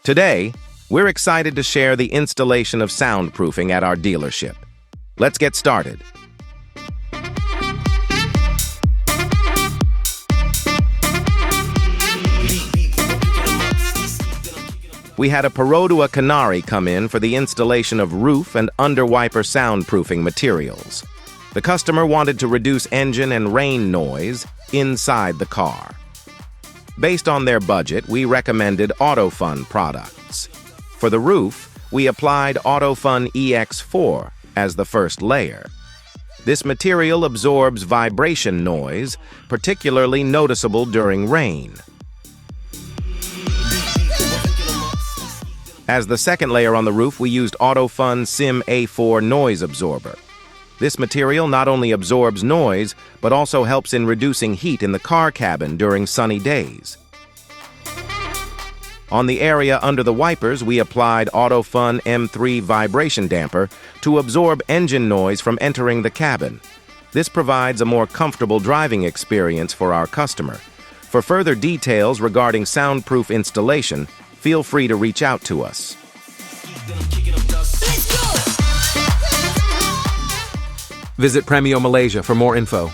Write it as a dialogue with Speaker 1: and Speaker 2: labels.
Speaker 1: Today, we're excited to share the installation of soundproofing at our dealership. Let's get started. We had a Perodua Canary come in for the installation of roof and under-wiper soundproofing materials. The customer wanted to reduce engine and rain noise inside the car. Based on their budget, we recommended AutoFun products. For the roof, we applied AutoFun EX4 as the first layer. This material absorbs vibration noise, particularly noticeable during rain. As the second layer on the roof, we used AutoFun Sim A4 noise absorber. This material not only absorbs noise, but also helps in reducing heat in the car cabin during sunny days. On the area under the wipers, we applied AutoFun M3 vibration damper to absorb engine noise from entering the cabin. This provides a more comfortable driving experience for our customer. For further details regarding soundproof installation, feel free to reach out to us.
Speaker 2: Visit Premio Malaysia for more info.